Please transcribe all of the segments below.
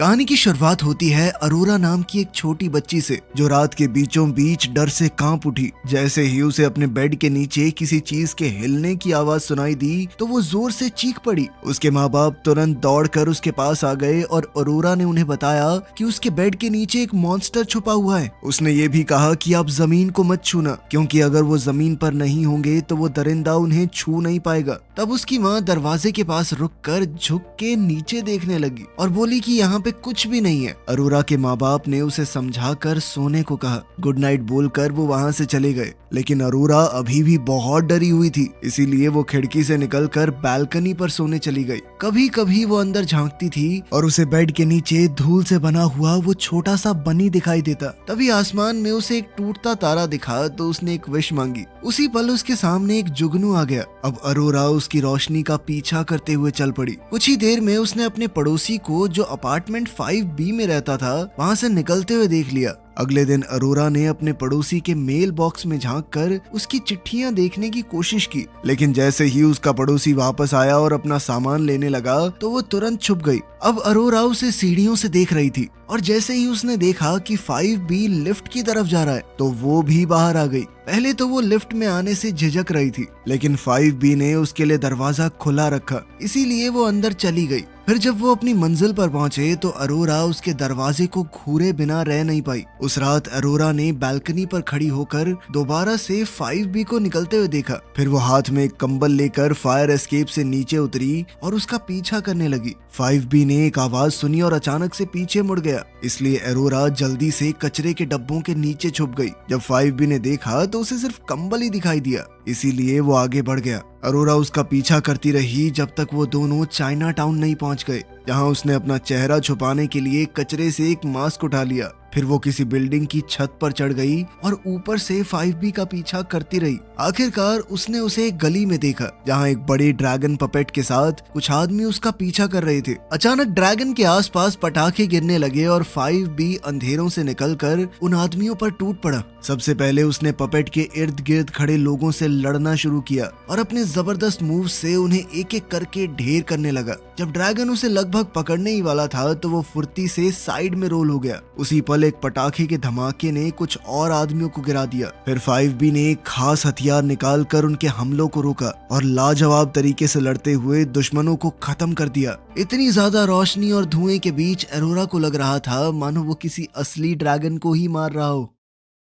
कहानी की शुरुआत होती है अरोरा नाम की एक छोटी बच्ची से, जो रात के बीचों बीच डर से कांप उठी। जैसे ही उसे अपने बेड के नीचे किसी चीज के हिलने की आवाज सुनाई दी तो वो जोर से चीख पड़ी। उसके माँ बाप तुरंत दौड़कर उसके पास आ गए और अरोरा ने उन्हें बताया कि उसके बेड के नीचे एक मॉन्स्टर छुपा हुआ है। उसने ये भी कहा कि आप जमीन को मत छूना, क्योंकि अगर वो जमीन पर नहीं होंगे तो वो दरिंदा उन्हें छू नहीं पाएगा। तब उसकी माँ दरवाजे के पास रुककर झुक के नीचे देखने लगी और बोली कि यहाँ पे कुछ भी नहीं है। अरोरा के माँ बाप ने उसे समझाकर सोने को कहा। गुड नाइट बोलकर वो वहाँ से चले गए, लेकिन अरोरा अभी भी बहुत डरी हुई थी, इसीलिए वो खिड़की से निकलकर बालकनी पर सोने चली गई। कभी कभी वो अंदर झांकती थी और उसे बेड के नीचे धूल से बना हुआ वो छोटा सा बनी दिखाई देता। तभी आसमान में उसे एक टूटता तारा दिखा तो उसने एक विश मांगी। उसी पल उसके सामने एक जुगनू आ गया। अब अरोरा उसकी रोशनी का पीछा करते हुए चल पड़ी। कुछ ही देर में उसने अपने पड़ोसी को, जो अपार्टमेंट 5B में रहता था, वहाँ से निकलते हुए देख लिया। अगले दिन अरोरा ने अपने पड़ोसी के मेल बॉक्स में झांककर उसकी चिट्ठियां देखने की कोशिश की, लेकिन जैसे ही उसका पड़ोसी वापस आया और अपना सामान लेने लगा तो वो तुरंत छुप गई। अब अरोरा उसे सीढ़ियों से देख रही थी और जैसे ही उसने देखा कि 5B लिफ्ट की तरफ जा रहा है तो वो भी बाहर आ गई। पहले तो वो लिफ्ट में आने से झिझक रही थी, लेकिन 5B ने उसके लिए दरवाजा खुला रखा, इसीलिए वो अंदर चली गई। फिर जब वो अपनी मंजिल पर पहुंचे तो अरोरा उसके दरवाजे को घूरे बिना रह नहीं पाई। उस रात अरोरा ने बालकनी पर खड़ी होकर दोबारा से 5B को निकलते हुए देखा। फिर वो हाथ में एक कंबल लेकर फायर एस्केप से नीचे उतरी और उसका पीछा करने लगी। 5B ने एक आवाज सुनी और अचानक से पीछे मुड़ गया, इसलिए अरोरा जल्दी से कचरे के डब्बों के नीचे छुप गई। जब 5B ने देखा तो उसे सिर्फ कंबल ही दिखाई दिया, इसीलिए वो आगे बढ़ गया। अरोरा उसका पीछा करती रही जब तक वो दोनों चाइना टाउन नहीं पहुंच गए, जहां उसने अपना चेहरा छुपाने के लिए कचरे से एक मास्क उठा लिया। फिर वो किसी बिल्डिंग की छत पर चढ़ गई और ऊपर से 5B का पीछा करती रही। आखिरकार उसने उसे एक गली में देखा, जहां एक बड़े ड्रैगन पपेट के साथ कुछ आदमी उसका पीछा कर रहे थे। अचानक ड्रैगन के आसपास पटाखे गिरने लगे और 5B अंधेरों से निकलकर उन आदमियों पर टूट पड़ा। सबसे पहले उसने पपेट के इर्द गिर्द खड़े लोगों से लड़ना शुरू किया और अपने जबरदस्त मूव से उन्हें एक एक करके ढेर करने लगा। जब ड्रैगन उसे लगभग पकड़ने ही वाला था तो वो फुर्ती से साइड में रोल हो गया। उसी पल एक पटाखे के धमाके ने कुछ और आदमियों को गिरा दिया। फिर 5B ने एक खास हथियार निकालकर उनके हमलों को रोका और लाजवाब तरीके से लड़ते हुए दुश्मनों को खत्म कर दिया। इतनी ज्यादा रोशनी और धुएं के बीच अरोरा को लग रहा था मानो वो किसी असली ड्रैगन को ही मार रहा हो।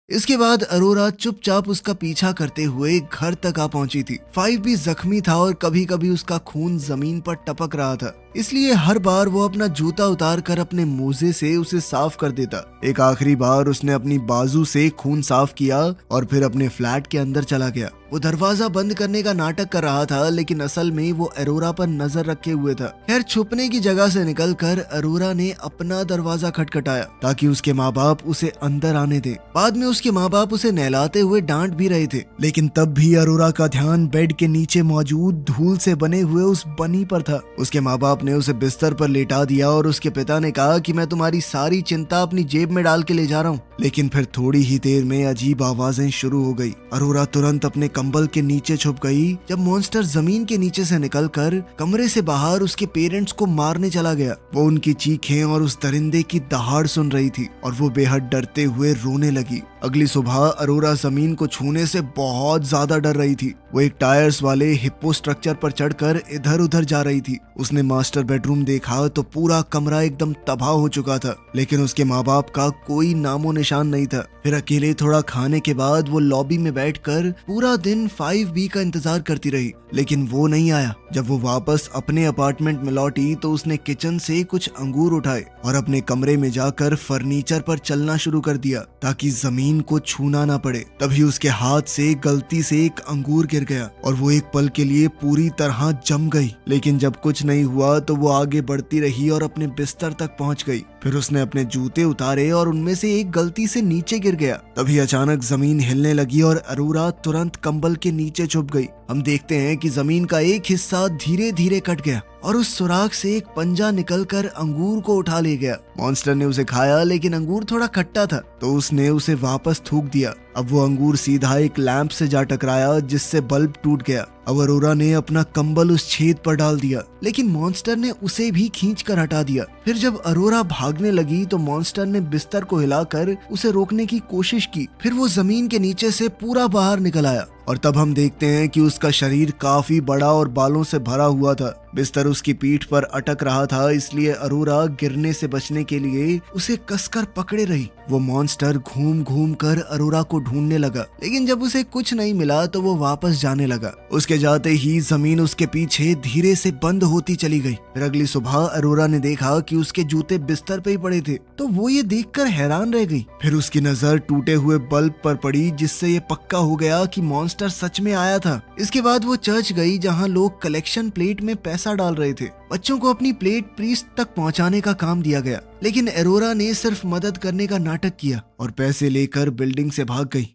इसके बाद अरोरा चुपचाप उसका पीछा करते हुए घर तक आ पहुंची थी। 5B जख्मी था और कभी कभी उसका खून जमीन पर टपक रहा था, इसलिए हर बार वो अपना जूता उतार कर अपने मोजे से उसे साफ कर देता। एक आखिरी बार उसने अपनी बाजू से खून साफ किया और फिर अपने फ्लैट के अंदर चला गया। वो दरवाजा बंद करने का नाटक कर रहा था, लेकिन असल में वो अरोरा पर नजर रखे हुए था। खैर, छुपने की जगह से निकलकर अरोरा ने अपना दरवाजा खटखटाया ताकि उसके माँ बाप उसे अंदर आने दे। बाद में उसके माँ बाप उसे नहलाते हुए डांट भी रहे थे, लेकिन तब भी अरोरा का ध्यान बेड के नीचे मौजूद धूल से बने हुए उस बनी पर था। उसके माँ बाप ने उसे बिस्तर पर लेटा दिया और उसके पिता ने कहा कि मैं तुम्हारी सारी चिंता अपनी जेब में डाल के ले जा रहा हूँ। लेकिन फिर थोड़ी ही देर में अजीब आवाजें शुरू हो गई। अरोरा तुरंत अपने कंबल के नीचे छुप गई जब मॉन्स्टर जमीन के नीचे से निकलकर कमरे से बाहर उसके पेरेंट्स को मारने चला गया। वो उनकी चीखें और उस दरिंदे की दहाड़ सुन रही थी और वो बेहद डरते हुए रोने लगी। अगली सुबह अरोरा जमीन को छूने से बहुत ज्यादा डर रही थी। वो एक टायर्स वाले हिप्पो स्ट्रक्चर पर चढ़कर इधर उधर जा रही थी। उसने मास्टर बेडरूम देखा तो पूरा कमरा एकदम तबाह हो चुका था, लेकिन उसके माँ बाप का कोई नामो निशान नहीं था। फिर अकेले थोड़ा खाने के बाद वो लॉबी में बैठकर पूरा दिन 5B का इंतजार करती रही, लेकिन वो नहीं आया। जब वो वापस अपने अपार्टमेंट में लौटी तो उसने किचन से कुछ अंगूर उठाए और अपने कमरे में जाकर फर्नीचर पर चलना शुरू कर दिया ताकि जमीन को छूना ना पड़े। तभी उसके हाथ से गलती से एक अंगूर गिर गया और वो एक पल के लिए पूरी तरह जम गई। लेकिन जब कुछ नहीं हुआ तो वो आगे बढ़ती रही और अपने बिस्तर तक पहुंच गई। फिर उसने अपने जूते उतारे और उनमें से एक गलती से नीचे गिर गया। तभी अचानक जमीन हिलने लगी और अरोरा तुरंत कंबल के नीचे छुप गई। हम देखते हैं कि जमीन का एक हिस्सा धीरे धीरे कट गया और उस सुराख से एक पंजा निकलकर अंगूर को उठा ले गया। मॉन्स्टर ने उसे खाया, लेकिन अंगूर थोड़ा खट्टा था तो उसने उसे वापस थूक दिया। अब वो अंगूर सीधा एक लैंप से जा टकराया जिससे बल्ब टूट गया। अब अरोरा ने अपना कंबल उस छेद पर डाल दिया, लेकिन मॉन्स्टर ने उसे भी खींच कर हटा दिया। फिर जब अरोरा भागने लगी तो मॉन्स्टर ने बिस्तर को हिलाकर उसे रोकने की कोशिश की। फिर वो जमीन के नीचे से पूरा बाहर निकल आया और तब हम देखते हैं कि उसका शरीर काफी बड़ा और बालों से भरा हुआ था। बिस्तर उसकी पीठ पर अटक रहा था, इसलिए अरोरा गिरने से बचने के लिए उसे कसकर पकड़े रही। वो मॉन्स्टर घूम घूम कर अरोरा को ढूंढने लगा, लेकिन जब उसे कुछ नहीं मिला तो वो वापस जाने लगा। उसके जाते ही जमीन उसके पीछे धीरे से बंद होती चली गई। फिर अगली सुबह अरोरा ने देखा कि उसके जूते बिस्तर पे ही पड़े थे, तो वो ये देखकर हैरान रह गई। फिर उसकी नजर टूटे हुए बल्ब पर पड़ी, जिससे ये पक्का हो गया कि मॉन्स्टर सच में आया था। इसके बाद वो चर्च गई, जहाँ लोग कलेक्शन प्लेट में पैसा डाल रहे थे। बच्चों को अपनी प्लेट प्रीस्ट तक पहुंचाने का काम दिया गया, लेकिन अरोरा ने सिर्फ मदद करने का नाटक किया और पैसे लेकर बिल्डिंग से भाग गई।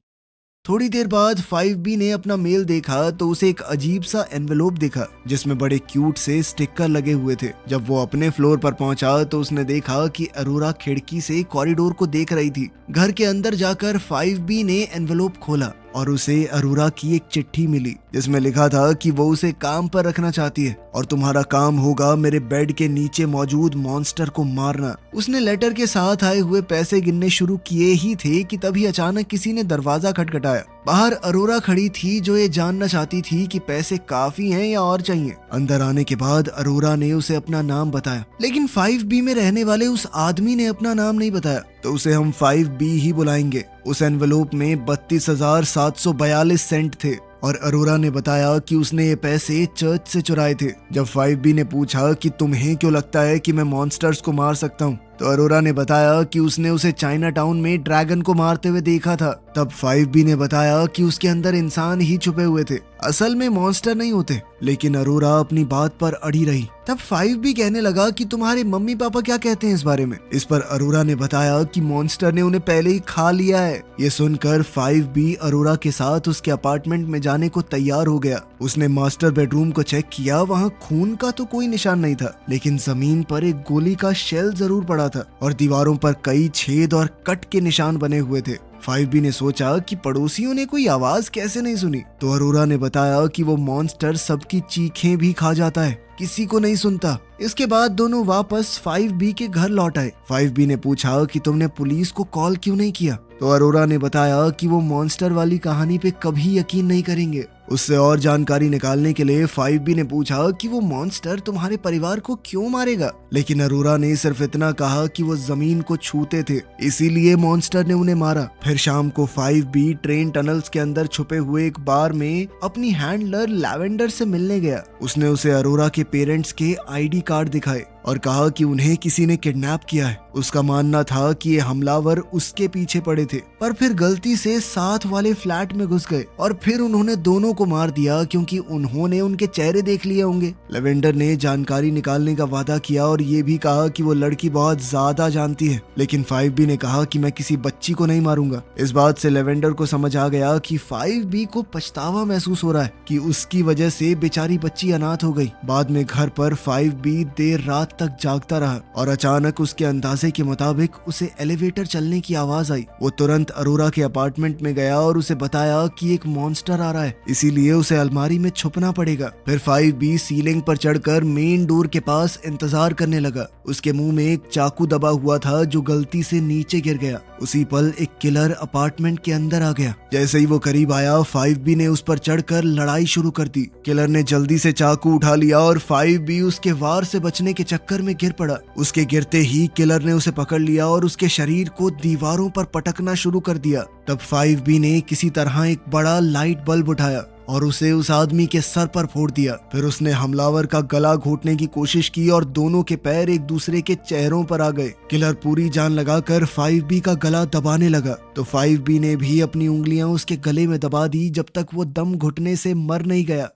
थोड़ी देर बाद 5B ने अपना मेल देखा तो उसे एक अजीब सा एनवेलोप दिखा, जिसमें बड़े क्यूट से स्टिकर लगे हुए थे। जब वो अपने फ्लोर पर पहुंचा तो उसने देखा कि अरोरा खिड़की से कॉरिडोर को देख रही थी। घर के अंदर जाकर 5B ने एनवेलोप खोला और उसे अरोरा की एक चिट्ठी मिली, जिसमें लिखा था कि वो उसे काम पर रखना चाहती है और तुम्हारा काम होगा मेरे बेड के नीचे मौजूद मॉन्स्टर को मारना। उसने लेटर के साथ आए हुए पैसे गिनने शुरू किए ही थे कि तभी अचानक किसी ने दरवाजा खटखटाया। बाहर अरोरा खड़ी थी, जो ये जानना चाहती थी कि पैसे काफी हैं या और चाहिए। अंदर आने के बाद अरोरा ने उसे अपना नाम बताया, लेकिन 5B में रहने वाले उस आदमी ने अपना नाम नहीं बताया, तो उसे हम 5B ही बुलाएंगे। उस एनवेलोप में 32,742 सेंट थे और अरोरा ने बताया कि उसने ये पैसे चर्च से चुराए थे। जब 5B ने पूछा कि तुम्हें क्यों लगता है कि मैं मॉन्स्टर्स को मार सकता हूँ, तो अरोरा ने बताया कि उसने उसे चाइना टाउन में ड्रैगन को मारते हुए देखा था। तब 5B ने बताया कि उसके अंदर इंसान ही छुपे हुए थे, असल में मॉन्स्टर नहीं होते। लेकिन अरोरा अपनी बात पर अड़ी रही। तब 5B कहने लगा कि तुम्हारे मम्मी पापा क्या कहते हैं इस बारे में। इस पर अरोरा ने बताया कि मॉन्स्टर ने उन्हें पहले ही खा लिया है। ये सुनकर 5B अरोरा के साथ उसके अपार्टमेंट में जाने को तैयार हो गया। उसने मास्टर बेडरूम को चेक किया, वहाँ खून का तो कोई निशान नहीं था, लेकिन जमीन पर एक गोली का शेल जरूर पड़ा था और दीवारों पर कई छेद और कट के निशान बने हुए थे। 5B ने सोचा कि पड़ोसियों ने कोई आवाज कैसे नहीं सुनी, तो अरोरा ने बताया कि वो मॉन्स्टर सबकी चीखें भी खा जाता है, किसी को नहीं सुनता। इसके बाद दोनों वापस 5B के घर लौट आए। 5B ने पूछा कि तुमने पुलिस को कॉल क्यों नहीं किया, तो अरोरा ने बताया कि वो मॉन्स्टर वाली कहानी पे कभी यकीन नहीं करेंगे। उससे और जानकारी निकालने के लिए 5B ने पूछा कि वो मॉन्स्टर तुम्हारे परिवार को क्यों मारेगा, लेकिन अरोरा ने सिर्फ इतना कहा कि वो जमीन को छूते थे, इसीलिए मॉन्स्टर ने उन्हें मारा। फिर शाम को 5B ट्रेन टनल्स के अंदर छुपे हुए एक बार में अपनी हैंडलर लैवेंडर से मिलने गया। उसने उसे अरोरा के पेरेंट्स के ID कार्ड दिखाए और कहा कि उन्हें किसी ने किडनैप किया है। उसका मानना था कि ये हमलावर उसके पीछे पड़े थे, पर फिर गलती से साथ वाले फ्लैट में घुस गए और फिर उन्होंने दोनों को मार दिया, क्योंकि उन्होंने उनके चेहरे देख लिए होंगे। लेवेंडर ने जानकारी निकालने का वादा किया और ये भी कहा कि वो लड़की बहुत ज्यादा जानती है, लेकिन 5B ने कहा कि मैं किसी बच्ची को नहीं मारूंगा। इस बात से लेवेंडर को समझ आ गया कि 5B को पछतावा महसूस हो रहा है कि उसकी वजह से बेचारी बच्ची अनाथ हो गई। बाद में घर पर 5B देर रात तक जागता रहा और अचानक उसके अंदाजे के मुताबिक उसे एलिवेटर चलने की आवाज आई। वो तुरंत अरोरा के अपार्टमेंट में गया और उसे बताया कि एक मॉन्स्टर आ रहा है, इसीलिए उसे अलमारी में छुपना पड़ेगा। फिर 5B सीलिंग पर चढ़कर मेन डोर के पास इंतजार करने लगा। उसके मुंह में एक चाकू दबा हुआ था जो गलती से नीचे गिर गया। उसी पल एक किलर अपार्टमेंट के अंदर आ गया। जैसे ही वो करीब आया, 5B ने उस पर चढ़कर लड़ाई शुरू कर दी। किलर ने जल्दी से चाकू उठा लिया और 5B उसके वार से बचने के चक्कर में गिर पड़ा। उसके गिरते ही किलर ने उसे पकड़ लिया और उसके शरीर को दीवारों पर पटकना शुरू कर दिया। तब 5B ने किसी तरह एक बड़ा लाइट बल्ब उठाया और उसे उस आदमी के सर पर फोड़ दिया। फिर उसने हमलावर का गला घोटने की कोशिश की और दोनों के पैर एक दूसरे के चेहरों पर आ गए। किलर पूरी जान लगाकर 5B का गला दबाने लगा, तो 5B ने भी अपनी उंगलियां उसके गले में दबा दी जब तक वो दम घुटने से मर नहीं गया।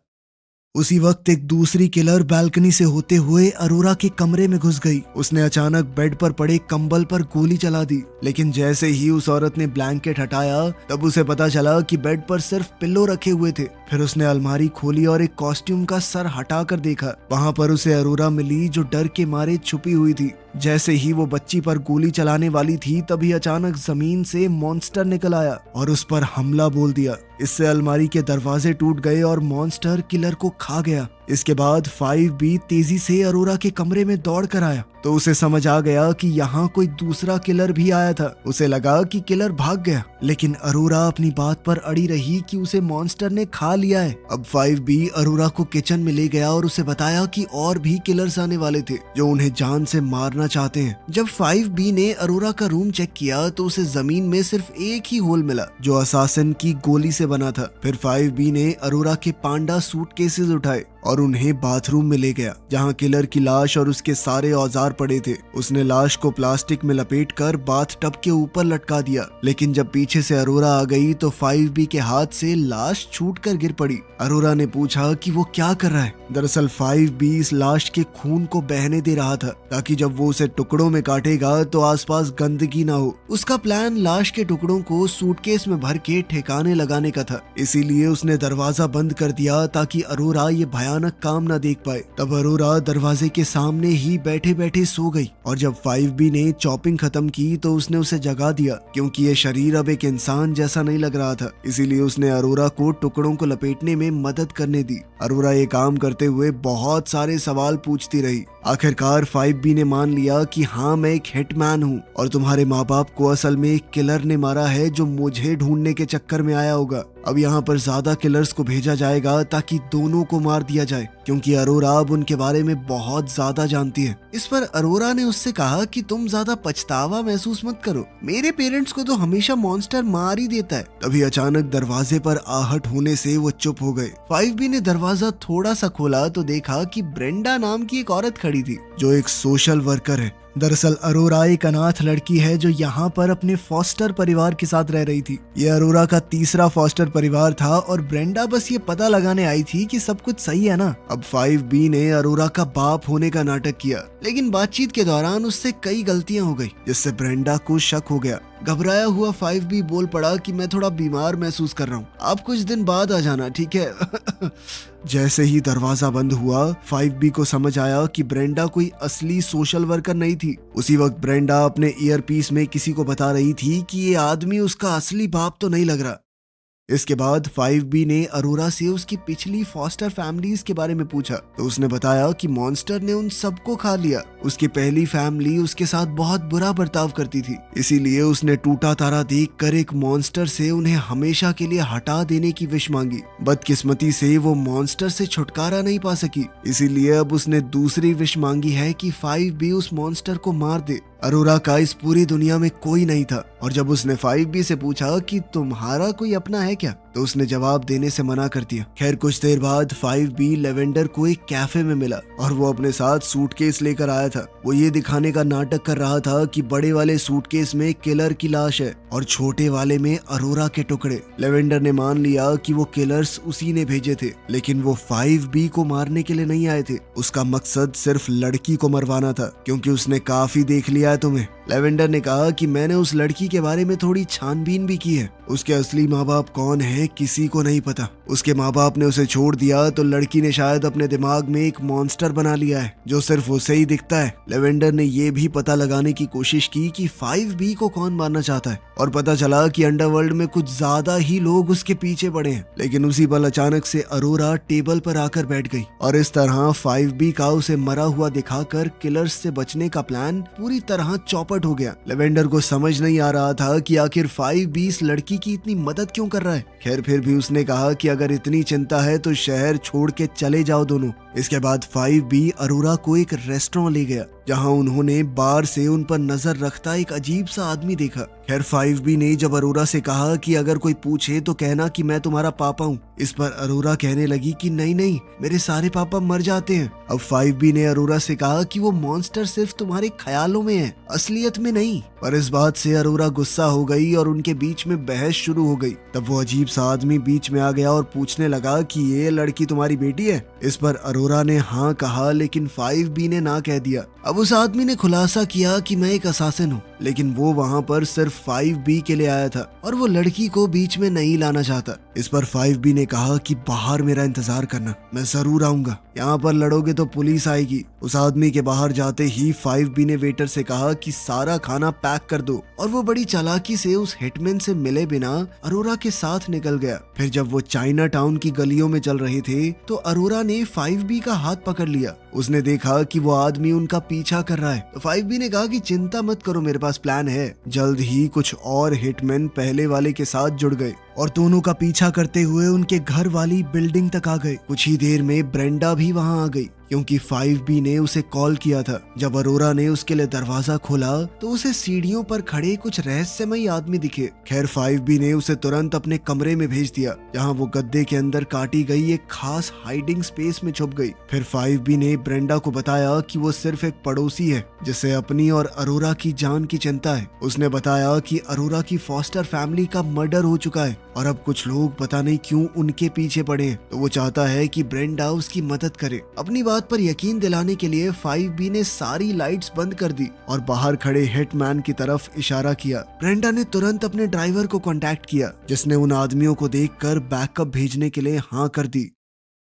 उसी वक्त एक दूसरी किलर बालकनी से होते हुए अरोरा के कमरे में घुस गई। उसने अचानक बेड पर पड़े कंबल पर गोली चला दी, लेकिन जैसे ही उस औरत ने ब्लैंकेट हटाया तब उसे पता चला कि बेड पर सिर्फ पिल्लो रखे हुए थे। फिर उसने अलमारी खोली और एक कॉस्ट्यूम का सर हटाकर देखा। वहाँ पर उसे अरोरा मिली जो डर के मारे छुपी हुई थी। जैसे ही वो बच्ची पर गोली चलाने वाली थी तभी अचानक जमीन से मॉन्स्टर निकल आया और उस पर हमला बोल दिया। इससे अलमारी के दरवाजे टूट गए और मॉन्स्टर किलर को खा गया। इसके बाद 5B तेजी से अरोरा के कमरे में दौड़ कर आया तो उसे समझ आ गया कि यहाँ कोई दूसरा किलर भी आया था। उसे लगा कि किलर भाग गया, लेकिन अरोरा अपनी बात पर अड़ी रही कि उसे मॉन्स्टर ने खा लिया है। अब 5B अरोरा को किचन में ले गया और उसे बताया कि और भी किलर्स आने वाले थे जो उन्हें जान से मारना चाहते हैं। जब 5B ने अरोरा का रूम चेक किया तो उसे जमीन में सिर्फ एक ही होल मिला जो असासिन की गोली से बना था। फिर 5B ने अरोरा के पांडा सूटकेसेस उठाए और उन्हें बाथरूम में ले गया जहां किलर की लाश और उसके सारे औजार पड़े थे। उसने लाश को प्लास्टिक में लपेटकर बाथ टब के ऊपर लटका दिया, लेकिन जब पीछे से अरोरा आ गई तो 5B के हाथ से लाश छूटकर गिर पड़ी। अरोरा ने पूछा कि वो क्या कर रहा है। दरअसल 5B इस लाश के खून को बहने दे रहा था ताकि जब वो उसे टुकड़ों में काटेगा तो आसपास गंदगी ना हो। उसका प्लान लाश के टुकड़ों को सूटकेस में भर के ठिकाने लगाने का था, इसीलिए उसने दरवाजा बंद कर दिया ताकि अरोरा ये भयानक काम ना देख पाए। तब अरोरा दरवाजे के सामने ही बैठे बैठे सो गई और जब 5B ने चॉपिंग खत्म की तो उसने उसे जगा दिया क्योंकि ये शरीर अब एक इंसान जैसा नहीं लग रहा था। इसीलिए उसने अरोरा को टुकड़ों को लपेटने में मदद करने दी। अरोरा ये काम करते हुए बहुत सारे सवाल पूछती रही। आखिरकार 5B ने मान लिया कि हाँ, मैं एक हिटमैन हूँ और तुम्हारे माँ बाप को असल में एक किलर ने मारा है जो मुझे ढूंढने के चक्कर में आया होगा। अब यहाँ पर ज्यादा किलर्स को भेजा जाएगा ताकि दोनों को मार दिया जाए क्योंकि अरोरा अब उनके बारे में बहुत ज्यादा जानती है। इस पर अरोरा ने उससे कहा कि तुम ज्यादा पछतावा महसूस मत करो, मेरे पेरेंट्स को तो हमेशा मॉन्स्टर मार ही देता है। तभी अचानक दरवाजे पर आहट होने से वो चुप हो गए। 5B ने दरवाजा थोड़ा सा खोला तो देखा कि ब्रेंडा नाम की एक औरत खड़ी थी जो एक सोशल वर्कर है। दरअसल अरोरा एक अनाथ लड़की है जो यहाँ पर अपने फॉस्टर परिवार के साथ रह रही थी। ये अरोरा का तीसरा फॉस्टर परिवार था और ब्रेंडा बस ये पता लगाने आई थी कि सब कुछ सही है ना। अब 5B ने अरोरा का बाप होने का नाटक किया, लेकिन बातचीत के दौरान उससे कई गलतियां हो गई जिससे ब्रेंडा को शक हो गया। घबराया हुआ 5B बोल पड़ा कि मैं थोड़ा बीमार महसूस कर रहा हूँ, आप कुछ दिन बाद आ जाना, ठीक है। जैसे ही दरवाजा बंद हुआ 5B को समझ आया कि ब्रेंडा कोई असली सोशल वर्कर नहीं थी। उसी वक्त ब्रेंडा अपने ईयरपीस में किसी को बता रही थी कि ये आदमी उसका असली बाप तो नहीं लग रहा। इसके बाद 5B ने अरोरा से उसकी पिछली फॉस्टर फैमिलीज के बारे में पूछा तो उसने बताया कि मॉन्स्टर ने उन सबको खा लिया। उसकी पहली फैमिली उसके साथ बहुत बुरा बर्ताव करती थी, इसीलिए उसने टूटा तारा देखकर एक मॉन्स्टर से उन्हें हमेशा के लिए हटा देने की विश मांगी। बदकिस्मती से वो मॉन्स्टर से छुटकारा नहीं पा सकी, इसीलिए अब उसने दूसरी विश मांगी है कि 5B उस मॉन्स्टर को मार दे। अरोरा का इस पूरी दुनिया में कोई नहीं था और जब उसने 5B से पूछा कि तुम्हारा कोई अपना है क्या, तो उसने जवाब देने से मना कर दिया। खैर कुछ देर बाद 5B लेवेंडर को एक कैफे में मिला और वो अपने साथ सूटकेस लेकर आया था। वो ये दिखाने का नाटक कर रहा था कि बड़े वाले सूटकेस में किलर की लाश है और छोटे वाले में अरोरा के टुकड़े। लेवेंडर ने मान लिया कि वो किलर्स उसी ने भेजे थे, लेकिन वो 5B को मारने के लिए नहीं आए थे। उसका मकसद सिर्फ लड़की को मरवाना था क्योंकि उसने काफी देख लिया है तुम्हें। लेवेंडर ने कहा कि मैंने उस लड़की के बारे में थोड़ी छानबीन भी की है। उसके असली माँ बाप कौन है किसी को नहीं पता। उसके माँ बाप ने उसे छोड़ दिया तो लड़की ने शायद अपने दिमाग में एक मॉन्स्टर बना लिया है जो सिर्फ उसे ही दिखता है। लेवेंडर ने ये भी पता लगाने की कोशिश की कि 5B को कौन मारना चाहता है और पता चला कि अंडरवर्ल्ड में कुछ ज्यादा ही लोग उसके पीछे पड़े हैं। लेकिन उसी पल अचानक से अरोरा टेबल पर आकर बैठ गई और इस तरह 5B का उसे मरा हुआ दिखाकर किलर्स से बचने का प्लान पूरी तरह चौपट हो गया। लेवेंडर को समझ नहीं आ रहा था कि आखिर 5B इस लड़की की इतनी मदद क्यों कर रहा है। खैर फिर भी उसने कहा कि अगर इतनी चिंता है तो शहर छोड़ के चले जाओ दोनों। इसके बाद 5B अरोरा को एक रेस्टोरेंट ले गया जहां उन्होंने बार से उन पर नजर रखता एक अजीब सा आदमी देखा। खैर 5B ने जब अरोरा से कहा कि अगर कोई पूछे तो कहना कि मैं तुम्हारा पापा हूँ। इस पर अरोरा कहने लगी कि नहीं नहीं, मेरे सारे पापा मर जाते हैं। अब 5B ने अरोरा से कहा कि वो मॉन्स्टर सिर्फ तुम्हारे ख्यालों में है, असलियत में नहीं। पर इस बात से अरोरा गुस्सा हो गई और उनके बीच में बहस शुरू हो गई। तब वो अजीब सा आदमी बीच में आ गया और पूछने लगा कि ये लड़की तुम्हारी बेटी है। इस पर अरोरा ने हाँ कहा, लेकिन 5B ने ना कह दिया। अब उस आदमी ने खुलासा किया कि मैं एक असासिन हूँ लेकिन वो वहाँ पर सिर्फ 5B के लिए आया था और वो लड़की को बीच में नहीं लाना चाहता। इस पर 5B ने कहा कि बाहर मेरा इंतजार करना, मैं जरूर आऊंगा, यहाँ पर लड़ोगे तो पुलिस आएगी। उस आदमी के बाहर जाते ही 5B ने वेटर से कहा कि सारा खाना पैक कर दो और वो बड़ी चालाकी से उस हिटमैन से मिले बिना अरोरा के साथ निकल गया। फिर जब वो चाइना टाउन की गलियों में चल रहे थे तो अरोरा ने 5B का हाथ पकड़ लिया। उसने देखा कि वो आदमी उनका पीछा कर रहा है तो 5B ने कहा कि चिंता मत करो, मेरे पास प्लान है। जल्द ही कुछ और हिटमैन पहले वाले के साथ जुड़ गए और दोनों का पीछा करते हुए उनके घर वाली बिल्डिंग तक आ गए। कुछ ही देर में ब्रेंडा भी वहां आ गई क्योंकि 5B ने उसे कॉल किया था। जब अरोरा ने उसके लिए दरवाजा खोला तो उसे सीढ़ियों पर खड़े कुछ रहस्यमयी आदमी दिखे। खैर 5B ने उसे तुरंत अपने कमरे में भेज दिया जहां वो गद्दे के अंदर काटी गई एक खास हाइडिंग स्पेस में छुप गई। फिर 5B ने ब्रेंडा को बताया कि वो सिर्फ एक पड़ोसी है जिसे अपनी और अरोरा की जान की चिंता है। उसने बताया कि अरोरा की फॉस्टर फैमिली का मर्डर हो चुका है और अब कुछ लोग पता नहीं क्यों उनके पीछे पड़े हैं, तो वो चाहता है कि ब्रेंडा उसकी मदद करे। अपनी बात पर यकीन दिलाने के लिए 5B ने सारी लाइट्स बंद कर दी और बाहर खड़े हिटमैन की तरफ इशारा किया। ब्रेंडा ने तुरंत अपने ड्राइवर को कांटेक्ट किया जिसने उन आदमियों को देखकर बैकअप भेजने के लिए हाँ कर दी।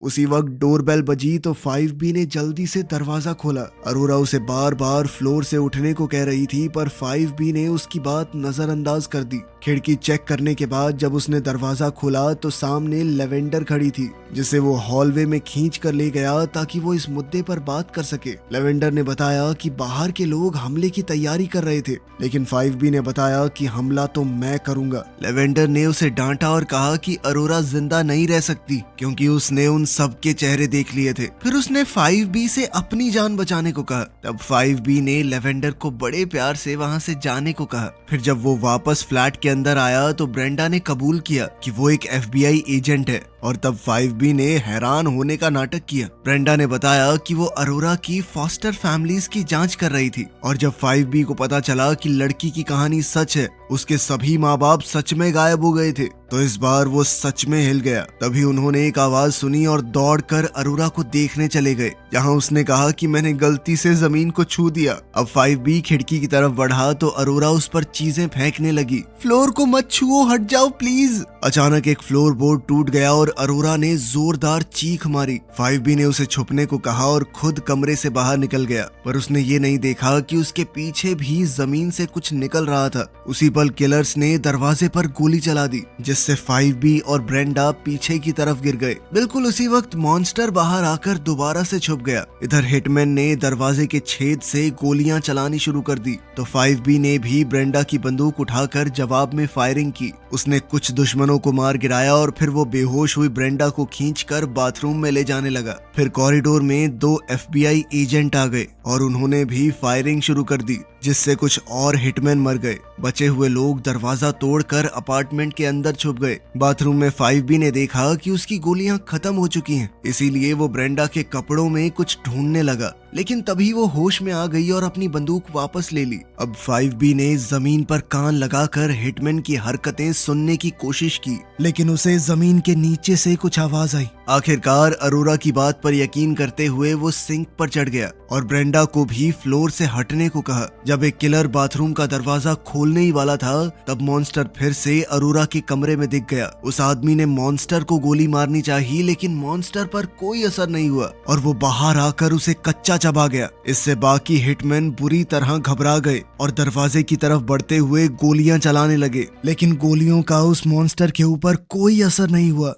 उसी वक्त डोरबेल बजी तो 5B ने जल्दी से दरवाजा खोला। अरोरा उसे बार बार फ्लोर से उठने को कह रही थी पर 5B ने उसकी बात नजरअंदाज कर दी। खिड़की चेक करने के बाद जब उसने दरवाजा खोला तो सामने लेवेंडर खड़ी थी जिसे वो हॉलवे में खींच कर ले गया ताकि वो इस मुद्दे पर बात कर सके। लेवेंडर ने बताया कि बाहर के लोग हमले की तैयारी कर रहे थे लेकिन 5B ने बताया कि हमला तो मैं करूंगा। लेवेंडर ने उसे डांटा और कहा कि अरोरा जिंदा नहीं रह सकती क्योंकि उसने उन सबके चेहरे देख लिए थे। फिर उसने 5B से अपनी जान बचाने को कहा। तब 5B ने लेवेंडर को बड़े प्यार से वहां से जाने को कहा। फिर जब वो वापस फ्लैट के अंदर आया तो ब्रेंडा ने कबूल किया कि वो एक FBI एजेंट है और तब 5B ने हैरान होने का नाटक किया। ब्रेंडा ने बताया कि वो अरोरा की फॉस्टर फैमिलीज की जांच कर रही थी और जब 5B को पता चला कि लड़की की कहानी सच है, उसके सभी माँ बाप सच में गायब हो गए थे, तो इस बार वो सच में हिल गया। तभी उन्होंने एक आवाज सुनी और दौड़कर अरोरा को देखने चले गए जहां उसने कहा कि मैंने गलती से जमीन को छू दिया। अब 5B खिड़की की तरफ बढ़ा तो अरोरा उस पर चीजें फेंकने लगी। फ्लोर को मत छुओ, हट जाओ प्लीज। अचानक एक फ्लोर बोर्ड टूट गया और अरोरा ने जोरदार चीख मारी। 5B ने उसे छुपने को कहा और खुद कमरे से बाहर निकल गया पर उसने ये नहीं देखा कि उसके पीछे भी जमीन से कुछ निकल रहा था। उसी पल किलर्स ने दरवाजे पर गोली चला दी जिससे 5B और ब्रेंडा पीछे की तरफ गिर गए। बिल्कुल उसी वक्त मॉन्स्टर बाहर आकर दोबारा से छुप गया। इधर हिटमैन ने दरवाजे के छेद से गोलियां चलानी शुरू कर दी तो 5B ने भी ब्रेंडा की बंदूक उठाकर जवाब में फायरिंग की। उसने कुछ दुश्मनों को मार गिराया और फिर वो बेहोश हुई ब्रेंडा को खींचकर बाथरूम में ले जाने लगा। फिर कॉरिडोर में 2 FBI एजेंट आ गए और उन्होंने भी फायरिंग शुरू कर दी जिससे कुछ और हिटमैन मर गए। बचे हुए लोग दरवाजा तोड़कर अपार्टमेंट के अंदर छुप गए। बाथरूम में 5B ने देखा कि उसकी गोलियां खत्म हो चुकी हैं, इसीलिए वो ब्रेंडा के कपड़ों में कुछ ढूंढने लगा लेकिन तभी वो होश में आ गई और अपनी बंदूक वापस ले ली। अब 5B ने जमीन पर कान लगाकर हिटमैन की हरकतें सुनने की कोशिश की लेकिन उसे जमीन के नीचे से कुछ आवाज आई। आखिरकार अरोरा की बात पर यकीन करते हुए वो सिंक पर चढ़ गया और ब्रेंडा को भी फ्लोर से हटने को कहा। जब एक किलर बाथरूम का दरवाजा खोलने ही वाला था तब मॉन्स्टर फिर से अरोरा के कमरे में दिख गया। उस आदमी ने मॉन्स्टर को गोली मारनी चाहिए लेकिन मॉन्स्टर पर कोई असर नहीं हुआ और वो बाहर आकर उसे कच्चा चबा गया। इससे बाकी हिटमैन बुरी तरह घबरा गए और दरवाजे की तरफ बढ़ते हुए गोलियां चलाने लगे लेकिन गोलियों का उस मॉन्स्टर के ऊपर कोई असर नहीं हुआ।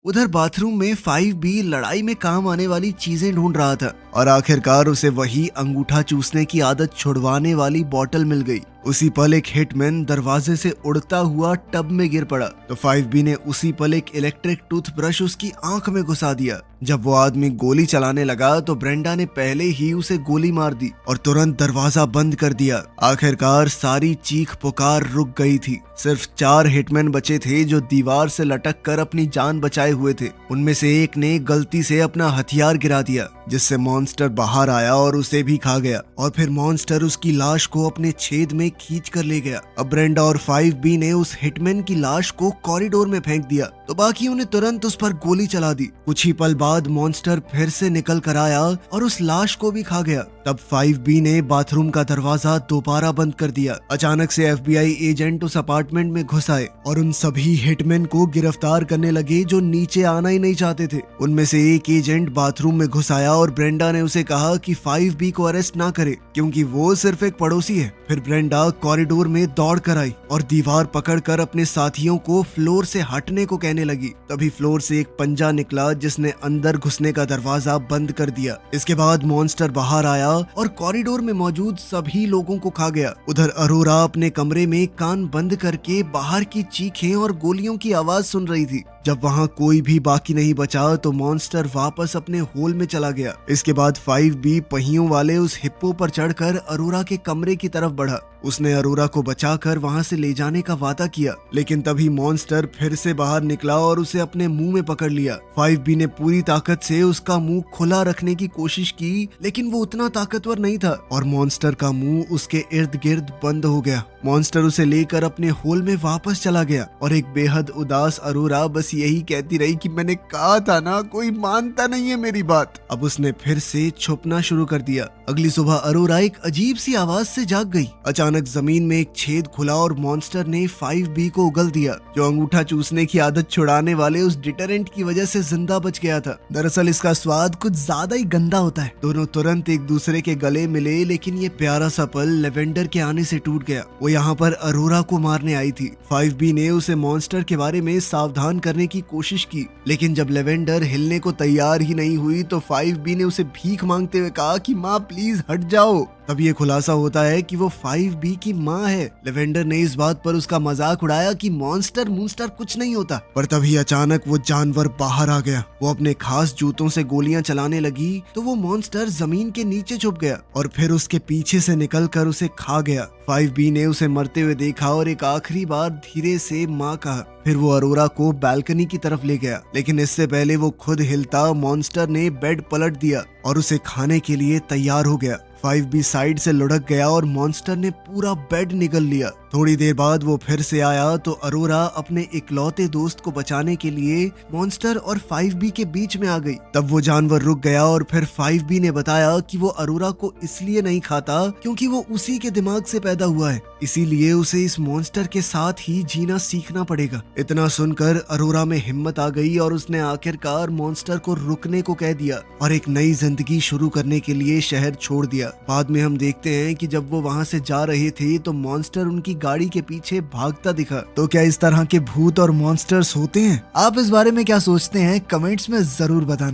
उधर बाथरूम में 5B लड़ाई में काम आने वाली चीजें ढूंढ रहा था और आखिरकार उसे वही अंगूठा चूसने की आदत छुड़वाने वाली बोतल मिल गई। उसी पल एक हिटमैन दरवाजे से उड़ता हुआ टब में गिर पड़ा तो 5B ने उसी पल एक इलेक्ट्रिक टूथब्रश उसकी आंख में घुसा दिया। जब वो आदमी गोली चलाने लगा तो ब्रेंडा ने पहले ही उसे गोली मार दी और तुरंत दरवाजा बंद कर दिया। आखिरकार सारी चीख पुकार रुक गई थी। सिर्फ 4 हिटमैन बचे थे जो दीवार से लटक कर अपनी जान बचाए हुए थे। उनमें से एक ने गलती से अपना हथियार गिरा दिया जिससे मॉन्स्टर बाहर आया और उसे भी खा गया और फिर मॉन्स्टर उसकी लाश को अपने छेद में खींच कर ले गया। अब ब्रेंडा और 5B ने उस हिटमैन की लाश को कॉरिडोर में फेंक दिया तो बाकियों ने तुरंत उस पर गोली चला दी। कुछ ही पल बाद मॉन्स्टर फिर से निकल कर आया और उस लाश को भी खा गया। तब 5B ने बाथरूम का दरवाजा दोबारा बंद कर दिया। अचानक से FBI एजेंट उस अपार्टमेंट में घुस आए और उन सभी हिटमैन को गिरफ्तार करने लगे जो नीचे आना ही नहीं चाहते थे। उनमें से एक एजेंट बाथरूम में घुस आया और ब्रेंडा ने उसे कहा कि 5B को अरेस्ट ना करे क्योंकि वो सिर्फ एक पड़ोसी है। फिर ब्रेंडा कॉरिडोर में दौड़ कर आई और दीवार पकड़कर अपने साथियों को फ्लोर से हटने को कहने लगी। तभी फ्लोर से एक पंजा निकला जिसने अंदर घुसने का दरवाजा बंद कर दिया। इसके बाद मॉन्स्टर बाहर आया और कॉरिडोर में मौजूद सभी लोगों को खा गया। उधर अरोरा अपने कमरे में कान बंद करके बाहर की चीखें और गोलियों की आवाज सुन रही थी। जब वहां कोई भी बाकी नहीं बचा तो मॉन्स्टर वापस अपने होल में चला गया। इसके बाद 5B पहियों वाले उस हिप्पो पर चढ़कर अरोरा के कमरे की तरफ बढ़ा। उसने अरोरा को बचाकर वहां से ले जाने का वादा किया, लेकिन तभी मॉन्स्टर फिर से बाहर निकला और उसे अपने मुंह में पकड़ लिया। 5B ने पूरी ताकत से उसका मुंह खुला रखने की कोशिश की, लेकिन वो उतना ताकतवर नहीं था और मॉन्स्टर का मुंह उसके इर्द गिर्द बंद हो गया। मॉन्स्टर उसे लेकर अपने होल में वापस चला गया और एक बेहद उदास अरोरा बस यही कहती रही कि मैंने कहा था ना, कोई मानता नहीं है मेरी बात। अब उसने फिर से छुपना शुरू कर दिया। अगली सुबह अरोरा एक अजीब सी आवाज से जाग गई। अचानक जमीन में एक छेद खुला और मॉन्स्टर ने 5B को उगल दिया, जो अंगूठा चूसने की आदत छुड़ाने वाले उस डिटरेंट की वजह से जिंदा बच गया था। दरअसल इसका स्वाद कुछ ज्यादा ही गंदा होता है। दोनों तुरंत एक दूसरे के गले मिले, लेकिन ये प्यारा सा पल लेवेंडर के आने से टूट गया। वो यहाँ पर अरोरा को मारने आई थी। 5B ने उसे मॉन्स्टर के बारे में सावधान करने की कोशिश की, लेकिन जब लेवेंडर हिलने को तैयार ही नहीं हुई तो 5B ने उसे भीख मांगते हुए कहा कि माँ प्लीज हट जाओ। तब ये खुलासा होता है कि वो 5B की माँ है। लेवेंडर ने इस बात पर उसका मजाक उड़ाया कि मॉन्स्टर कुछ नहीं होता, पर तभी अचानक वो जानवर बाहर आ गया। वो अपने खास जूतों से गोलियां चलाने लगी तो वो मॉन्स्टर जमीन के नीचे छुप गया और फिर उसके पीछे से निकलकर उसे खा गया। 5B ने उसे मरते हुए देखा और एक आखिरी बार धीरे से माँ कहा। फिर वो अरोरा को बालकनी की तरफ ले गया, लेकिन इससे पहले वो खुद हिलता मॉन्स्टर ने बेड पलट दिया और उसे खाने के लिए तैयार हो गया। 5B साइड से लुढ़क गया और मॉन्स्टर ने पूरा बेड निगल लिया। थोड़ी देर बाद वो फिर से आया तो अरोरा अपने इकलौते दोस्त को बचाने के लिए मॉन्स्टर और 5B के बीच में आ गई। तब वो जानवर रुक गया और फिर 5B ने बताया कि वो अरोरा को इसलिए नहीं खाता क्योंकि वो उसी के दिमाग से पैदा हुआ है, इसीलिए उसे इस मॉन्स्टर के साथ ही जीना सीखना पड़ेगा। इतना सुनकर अरोरा में हिम्मत आ गई और उसने आखिरकार मॉन्स्टर को रुकने को कह दिया और एक नई जिंदगी शुरू करने के लिए शहर छोड़ दिया। बाद में हम देखते हैं कि जब वो वहां से जा रहे थे तो मॉन्स्टर उनकी गाड़ी के पीछे भागता दिखा। तो क्या इस तरह के भूत और मॉन्स्टर्स होते हैं? आप इस बारे में क्या सोचते हैं? कमेंट्स में जरूर बताना।